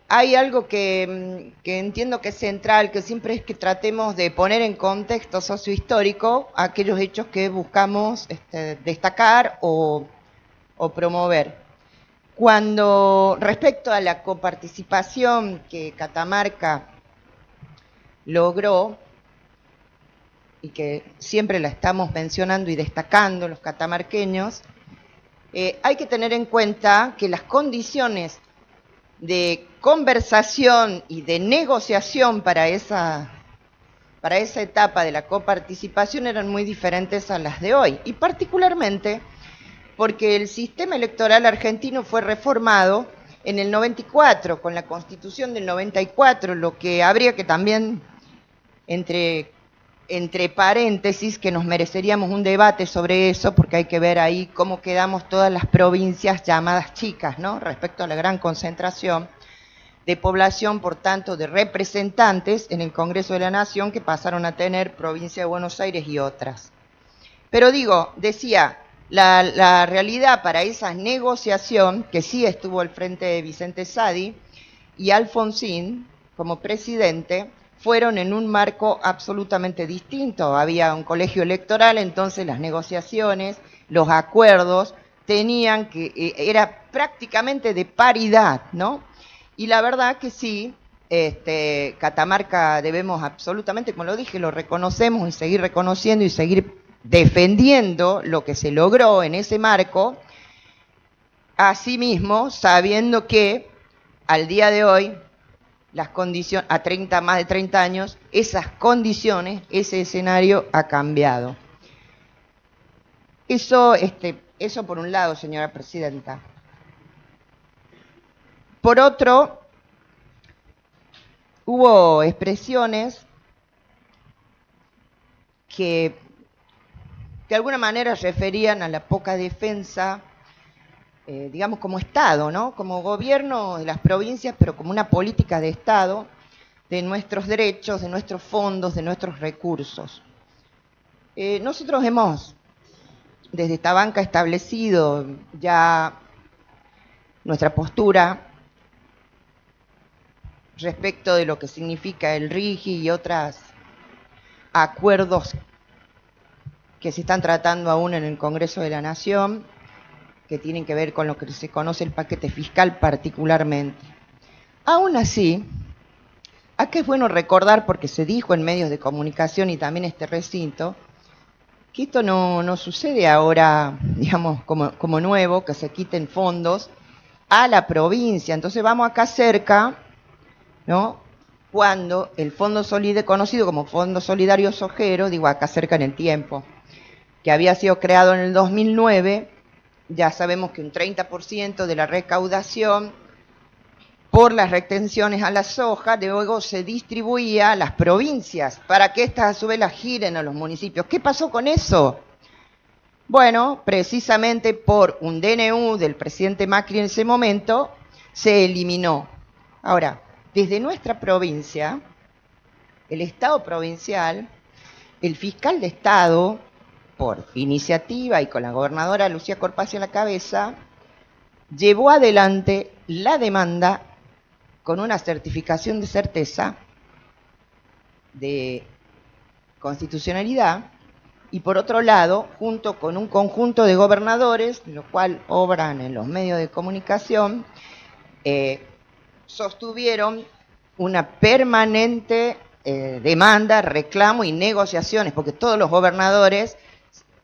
Hay algo que entiendo que es central, que siempre es que tratemos de poner en contexto sociohistórico aquellos hechos que buscamos destacar o promover. Cuando, respecto a la coparticipación que Catamarca logró, y que siempre la estamos mencionando y destacando los catamarqueños, hay que tener en cuenta que las condiciones de conversación y de negociación para esa etapa de la coparticipación eran muy diferentes a las de hoy, y particularmente porque el sistema electoral argentino fue reformado en el 94, con la Constitución del 94, lo que habría que también, entre paréntesis, que nos mereceríamos un debate sobre eso, porque hay que ver ahí cómo quedamos todas las provincias llamadas chicas, ¿no?, respecto a la gran concentración de población, por tanto, de representantes en el Congreso de la Nación, que pasaron a tener provincia de Buenos Aires y otras. Pero decía, la realidad para esa negociación, que sí estuvo al frente de Vicente Sadi y Alfonsín como presidente, fueron en un marco absolutamente distinto. Había un colegio electoral, entonces las negociaciones, los acuerdos, era prácticamente de paridad, ¿no? Y la verdad que sí, Catamarca debemos absolutamente, como lo dije, lo reconocemos y seguir reconociendo y seguir defendiendo lo que se logró en ese marco, asimismo sabiendo que al día de hoy las condiciones, más de 30 años, esas condiciones, ese escenario ha cambiado. Eso por un lado, señora presidenta. Por otro, hubo expresiones que de alguna manera referían a la poca defensa, digamos, como Estado, ¿no?, como gobierno de las provincias, pero como una política de Estado de nuestros derechos, de nuestros fondos, de nuestros recursos. Nosotros hemos, desde esta banca, establecido ya nuestra postura respecto de lo que significa el RIGI y otros acuerdos que se están tratando aún en el Congreso de la Nación, que tienen que ver con lo que se conoce el paquete fiscal particularmente. Aún así, acá es bueno recordar, porque se dijo en medios de comunicación y también este recinto, que esto no sucede ahora, digamos, como nuevo, que se quiten fondos a la provincia. Entonces vamos acá cerca, ¿no?, cuando el Fondo Solidario, conocido como Fondo Solidario Sojero, digo acá cerca en el tiempo, que había sido creado en el 2009, ya sabemos que un 30% de la recaudación por las retenciones a la soja luego se distribuía a las provincias para que éstas a su vez las giren a los municipios. ¿Qué pasó con eso? Bueno, precisamente por un DNU del presidente Macri en ese momento, se eliminó. Ahora, desde nuestra provincia, el Estado provincial, el fiscal de Estado, por iniciativa y con la gobernadora Lucía Corpazzi a la cabeza, llevó adelante la demanda con una certificación de certeza de constitucionalidad, y por otro lado, junto con un conjunto de gobernadores, lo cual obran en los medios de comunicación, sostuvieron una permanente demanda, reclamo y negociaciones, porque todos los gobernadores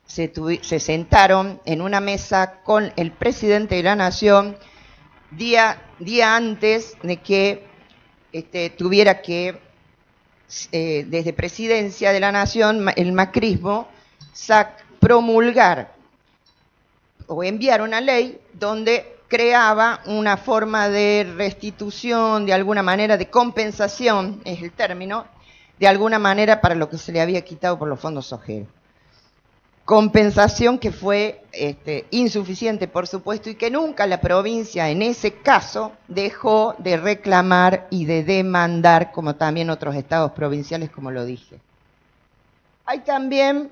se sentaron en una mesa con el presidente de la Nación día antes de que tuviera que, desde Presidencia de la Nación, el macrismo, promulgar o enviar una ley donde creaba una forma de restitución, de alguna manera, de compensación, es el término, de alguna manera para lo que se le había quitado por los fondos sojeros. Compensación que fue insuficiente, por supuesto, y que nunca la provincia, en ese caso, dejó de reclamar y de demandar, como también otros estados provinciales, como lo dije. Hay también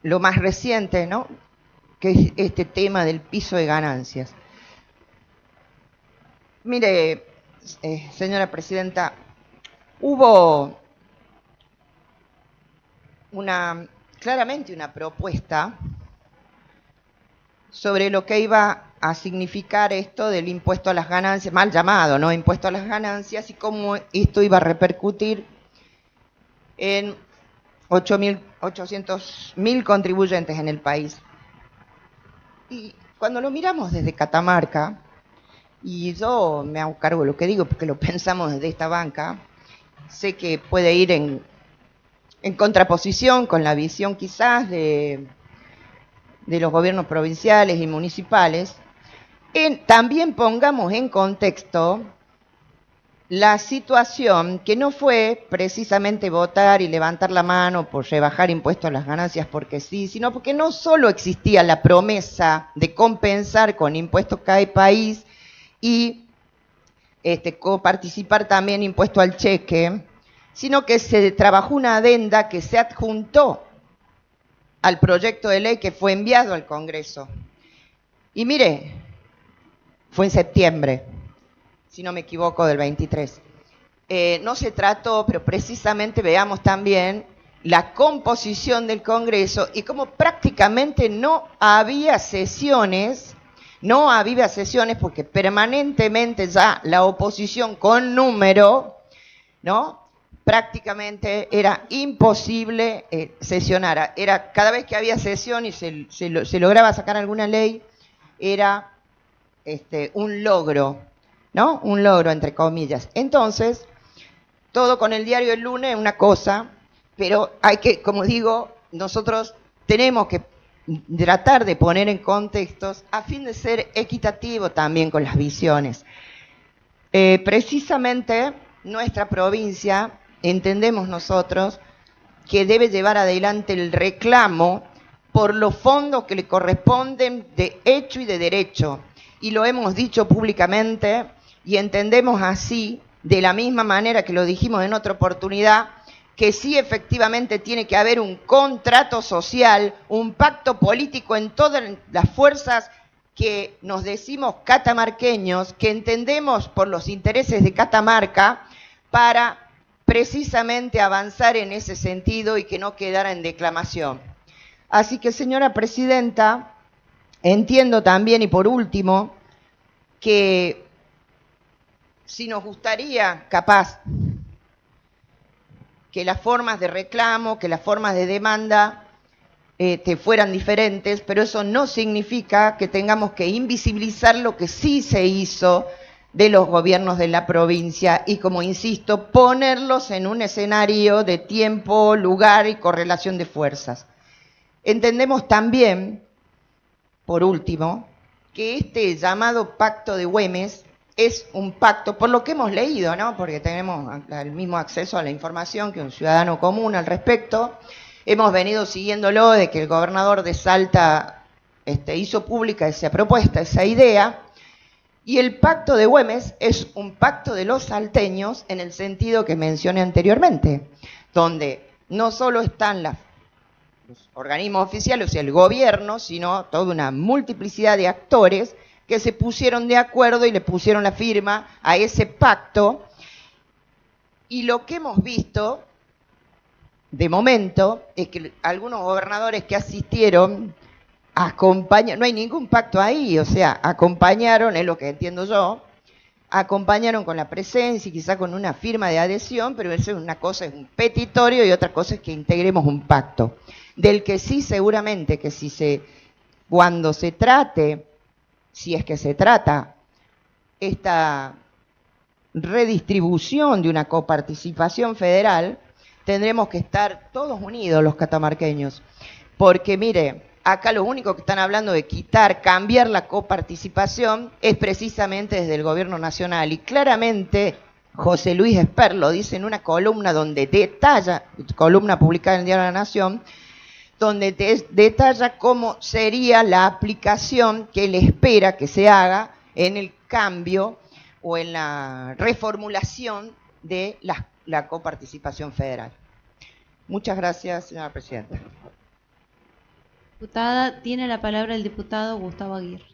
lo más reciente, ¿no?, que es este tema del piso de ganancias. Mire, señora presidenta, hubo claramente una propuesta sobre lo que iba a significar esto del impuesto a las ganancias, mal llamado, ¿no? Impuesto a las ganancias, y cómo esto iba a repercutir en 800.000 contribuyentes en el país. Y cuando lo miramos desde Catamarca, y yo me hago cargo de lo que digo porque lo pensamos desde esta banca, sé que puede ir en contraposición con la visión quizás de los gobiernos provinciales y municipales. También pongamos en contexto la situación que no fue precisamente votar y levantar la mano por rebajar impuestos a las ganancias porque sí, sino porque no solo existía la promesa de compensar con impuestos cada país y coparticipar también impuesto al cheque, sino que se trabajó una adenda que se adjuntó al proyecto de ley que fue enviado al Congreso. Y mire, fue en septiembre, si no me equivoco, del 23. No se trató, pero precisamente veamos también la composición del Congreso y cómo prácticamente no había sesiones porque permanentemente ya la oposición con número, ¿no? Prácticamente era imposible sesionar. Era cada vez que había sesión y se lograba sacar alguna ley, era un logro, ¿no? Un logro, entre comillas. Entonces, todo con el diario El Lunes es una cosa, pero hay que, como digo, nosotros tenemos que tratar de poner en contextos a fin de ser equitativo también con las visiones. Precisamente nuestra provincia, entendemos nosotros, que debe llevar adelante el reclamo por los fondos que le corresponden de hecho y de derecho. Y lo hemos dicho públicamente y entendemos así, de la misma manera que lo dijimos en otra oportunidad, que sí efectivamente tiene que haber un contrato social, un pacto político en todas las fuerzas que nos decimos catamarqueños, que entendemos por los intereses de Catamarca, para precisamente avanzar en ese sentido y que no quedara en declamación. Así que, señora presidenta, entiendo también, y por último, que si nos gustaría, capaz, que las formas de reclamo, que las formas de demanda fueran diferentes, pero eso no significa que tengamos que invisibilizar lo que sí se hizo de los gobiernos de la provincia y, como insisto, ponerlos en un escenario de tiempo, lugar y correlación de fuerzas. Entendemos también, por último, que este llamado Pacto de Güemes es un pacto, por lo que hemos leído, ¿no? Porque tenemos el mismo acceso a la información que un ciudadano común al respecto. Hemos venido siguiéndolo de que el gobernador de Salta hizo pública esa propuesta, esa idea, y el Pacto de Güemes es un pacto de los salteños en el sentido que mencioné anteriormente, donde no solo están los organismos oficiales, o sea, el gobierno, sino toda una multiplicidad de actores que se pusieron de acuerdo y le pusieron la firma a ese pacto. Y lo que hemos visto, de momento, es que algunos gobernadores que asistieron acompañaron, no hay ningún pacto ahí, o sea, acompañaron, es lo que entiendo yo, acompañaron con la presencia y quizá con una firma de adhesión, pero eso es una cosa, es un petitorio, y otra cosa es que integremos un pacto, del que sí seguramente que cuando se trate, si es que se trata, esta redistribución de una coparticipación federal, tendremos que estar todos unidos los catamarqueños, porque mire, acá lo único que están hablando de quitar, cambiar la coparticipación es precisamente desde el gobierno nacional, y claramente José Luis Esper lo dice en una columna donde detalla, columna publicada en el Diario de la Nación, donde detalla cómo sería la aplicación que él espera que se haga en el cambio o en la reformulación de la coparticipación federal. Muchas gracias, señora presidenta. Diputada, tiene la palabra el diputado Gustavo Aguirre.